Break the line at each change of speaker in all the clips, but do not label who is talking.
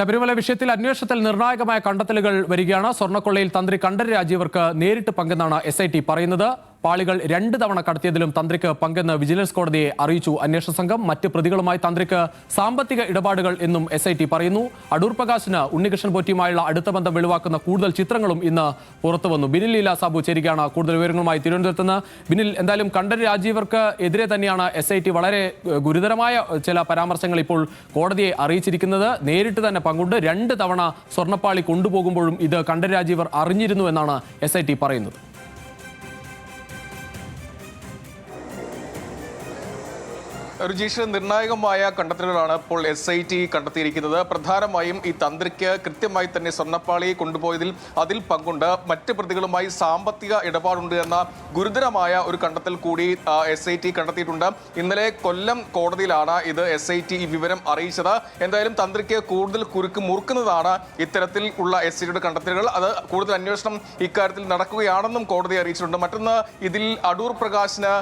ശബരിമല വിഷയത്തിൽ അന്വേഷണത്തിൽ നിർണായകമായ കണ്ടെത്തലുകൾ വരികയാണ്. സ്വർണ്ണക്കൊള്ളയിൽ തന്ത്രി കണ്ഠരര് രാജീവർക്ക് നേരിട്ട് പങ്കെന്നാണ് SIT പറയുന്നത്. പാളികൾ 2 തവണ കടത്തിയതിലും തന്ത്രിക്ക് പങ്കെന്ന് വിജിലൻസ് കോടതിയെ അറിയിച്ചു അന്വേഷണ സംഘം. മറ്റ് പ്രതികളുമായി തന്ത്രിക്ക് സാമ്പത്തിക ഇടപാടുകൾ എന്നും SIT പറയുന്നു. അടൂർ പ്രകാശിന് ഉണ്ണികൃഷ്ണൻ പോറ്റിയുമായുള്ള അടുത്ത ബന്ധം വെളിവാക്കുന്ന കൂടുതൽ ചിത്രങ്ങളും ഇന്ന് പുറത്തുവന്നു. ബിനിൽ ലീല സാബു ചേരുകയാണ് കൂടുതൽ വിവരങ്ങളുമായി തിരുവനന്തപുരത്ത് നിന്ന്. ബിനിൽ, എന്തായാലും കണ്ഠരര് രാജീവർക്ക് എതിരെ തന്നെയാണ് SIT വളരെ ഗുരുതരമായ ചില പരാമർശങ്ങൾ ഇപ്പോൾ കോടതിയെ അറിയിച്ചിരിക്കുന്നത്. നേരിട്ട് തന്നെ പങ്കുണ്ട്. 2 തവണ സ്വർണ്ണപ്പാളി കൊണ്ടുപോകുമ്പോഴും ഇത് കണ്ഠരര് രാജീവർ അറിഞ്ഞിരുന്നു എന്നാണ് SIT പറയുന്നത്.
രുചീഷ്, നിർണായകമായ കണ്ടെത്തലുകളാണ് ഇപ്പോൾ SIT കണ്ടെത്തിയിരിക്കുന്നത്. പ്രധാനമായും ഈ തന്ത്രിക്ക് കൃത്യമായി തന്നെ സ്വർണ്ണപ്പാളി കൊണ്ടുപോയതിൽ അതിൽ പങ്കുണ്ട്, മറ്റ് പ്രതികളുമായി സാമ്പത്തിക ഇടപാടുണ്ട് എന്ന ഗുരുതരമായ ഒരു കണ്ടെത്തൽ കൂടി SIT കണ്ടെത്തിയിട്ടുണ്ട്. ഇന്നലെ കൊല്ലം കോടതിയിലാണ് ഇത് SIT ഈ വിവരം അറിയിച്ചത്. എന്തായാലും തന്ത്രിക്ക് കൂടുതൽ കുരുക്ക് മുറുക്കുന്നതാണ് ഇത്തരത്തിൽ ഉള്ള SITയുടെ കണ്ടെത്തലുകൾ. അത് കൂടുതൽ അന്വേഷണം ഇക്കാര്യത്തിൽ നടക്കുകയാണെന്നും കോടതി അറിയിച്ചിട്ടുണ്ട്. മറ്റൊന്ന്, ഇതിൽ അടൂർ പ്രകാശിന്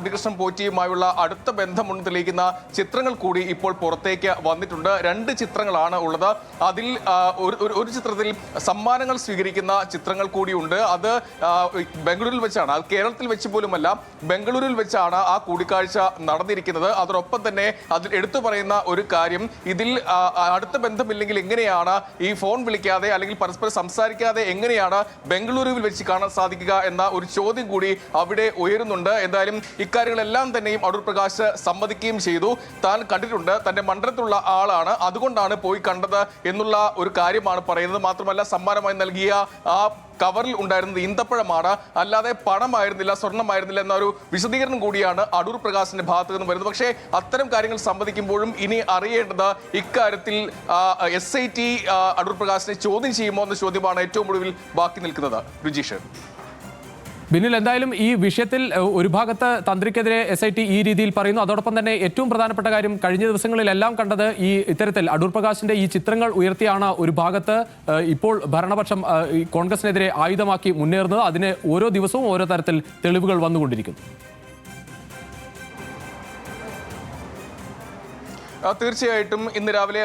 ഉണ്ണികൃഷ്ണൻ പോറ്റിയുമായുള്ള അടുത്ത ബന്ധമുണ്ട് തെളിയിക്കുന്ന ചിത്രങ്ങൾ കൂടി ഇപ്പോൾ പുറത്തേക്ക് വന്നിട്ടുണ്ട്. 2 ചിത്രങ്ങളാണ് ഉള്ളത്. അതിൽ ഒരു ചിത്രത്തിൽ സമ്മാനങ്ങൾ സ്വീകരിക്കുന്ന ചിത്രങ്ങൾ കൂടിയുണ്ട്. അത് ബംഗളൂരിൽ വെച്ചാണ്, അത് കേരളത്തിൽ വെച്ച് പോലുമല്ല, ബംഗളൂരിൽ വെച്ചാണ് ആ കൂടിക്കാഴ്ച നടന്നിരിക്കുന്നത്. അതോടൊപ്പം തന്നെ അതിൽ എടുത്തു പറയുന്ന ഒരു കാര്യം, ഇതിൽ അടുത്ത ബന്ധമില്ലെങ്കിൽ എങ്ങനെയാണ് ഈ ഫോൺ വിളിക്കാതെ അല്ലെങ്കിൽ പരസ്പരം സംസാരിക്കാതെ എങ്ങനെയാണ് ബംഗളൂരുവിൽ വെച്ച് കാണാൻ സാധിക്കുക എന്ന ഒരു ചോദ്യം കൂടി അവിടെ ഉയരുന്നുണ്ട്. എന്തായാലും ഇക്കാര്യങ്ങളെല്ലാം തന്നെയും അടൂർ പ്രകാശ് സമ്മതിക്കുകയും ചെയ്തു. താൻ കണ്ടിട്ടുണ്ട്, തന്റെ മണ്ഡലത്തിലുള്ള ആളാണ്, അതുകൊണ്ടാണ് പോയി കണ്ടത് എന്നുള്ള ഒരു കാര്യമാണ് പറയുന്നത്. മാത്രമല്ല, സമ്മാനമായി നൽകിയ ആ കവറിൽ ഉണ്ടായിരുന്നത് ഈന്തപ്പഴമാണ്, അല്ലാതെ പണമായിരുന്നില്ല, സ്വർണ്ണമായിരുന്നില്ല എന്ന ഒരു വിശദീകരണം കൂടിയാണ് അടൂർ പ്രകാശിന്റെ ഭാഗത്ത് നിന്ന് വരുന്നത്. പക്ഷേ അത്തരം കാര്യങ്ങൾ സംബന്ധിക്കുമ്പോഴും ഇനി അറിയേണ്ടത് ഇക്കാര്യത്തിൽ SIT അടൂർ പ്രകാശിനെ ചോദ്യം ചെയ്യുമോ എന്ന ചോദ്യമാണ് ഏറ്റവും ഒടുവിൽ ബാക്കി നിൽക്കുന്നത്. രുചീഷ്,
ബിനിൽ, എന്തായാലും ഈ വിഷയത്തിൽ ഒരു ഭാഗത്ത് തന്ത്രിക്കെതിരെ SIT ഈ രീതിയിൽ പറയുന്നു. അതോടൊപ്പം തന്നെ ഏറ്റവും പ്രധാനപ്പെട്ട കാര്യം, കഴിഞ്ഞ ദിവസങ്ങളിലെല്ലാം കണ്ടത് ഈ ഇത്തരത്തിൽ അടൂർ പ്രകാശിന്റെ ഈ ചിത്രങ്ങൾ ഉയർത്തിയാണ് ഒരു ഭാഗത്ത് ഇപ്പോൾ ഭരണപക്ഷം കോൺഗ്രസിനെതിരെ ആയുധമാക്കി മുന്നേറുന്നത്. അതിന് ഓരോ ദിവസവും ഓരോ തരത്തിൽ തെളിവുകൾ വന്നുകൊണ്ടിരിക്കുന്നു.
തീർച്ചയായിട്ടും ഇന്ന് രാവിലെ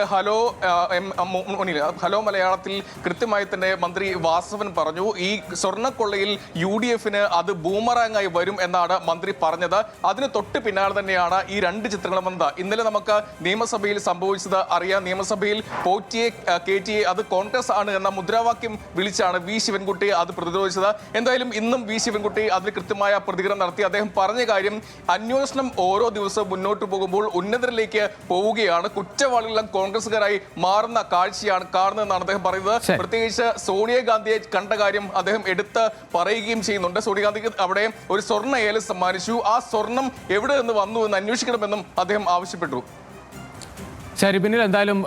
ഹലോ മലയാളത്തിൽ കൃത്യമായി തന്നെ മന്ത്രി വാസവൻ പറഞ്ഞു, ഈ സ്വർണ്ണക്കൊള്ളയിൽ UDFന് അത് ബൂമറാങ്ങായി വരും എന്നാണ് മന്ത്രി പറഞ്ഞത്. അതിന് തൊട്ട് പിന്നാലെ തന്നെയാണ് ഈ 2 ചിത്രങ്ങളും വന്നത്. ഇന്നലെ നമുക്ക് നിയമസഭയിൽ സംഭവിച്ചത് അറിയാം. നിയമസഭയിൽ പോറ്റിയെ കയറ്റിയെ അത് കോൺഗ്രസ് ആണ് എന്ന മുദ്രാവാക്യം വിളിച്ചാണ് V ശിവൻകുട്ടി അത് പ്രതിരോധിച്ചത്. എന്തായാലും ഇന്നും V ശിവൻകുട്ടി അതിൽ കൃത്യമായ പ്രതികരണം നടത്തി. അദ്ദേഹം പറഞ്ഞ കാര്യം, അന്വേഷണം ഓരോ ദിവസവും മുന്നോട്ട് പോകുമ്പോൾ ഉന്നതരിലേക്ക് പോവുകയാണ്, കുറ്റവാളികളെല്ലാം കോൺഗ്രസുകാരായി മാറുന്ന കാഴ്ചയാണ് കാണുന്നതെന്നാണ് അദ്ദേഹം പറയുന്നത്. പ്രത്യേകിച്ച് സോണിയാഗാന്ധിയെ കണ്ട കാര്യം അദ്ദേഹം എടുത്ത് പറയുകയും ചെയ്യുന്നുണ്ട്. സോണിയാഗാന്ധിക്ക് അവിടെ ഒരു സ്വർണ്ണ ഏല സമ്മാനിച്ചു. ആ സ്വർണം എവിടെ നിന്ന് വന്നു എന്ന് അന്വേഷിക്കണമെന്നും അദ്ദേഹം ആവശ്യപ്പെട്ടു.
ശരി ബിനിൽ, എന്തായാലും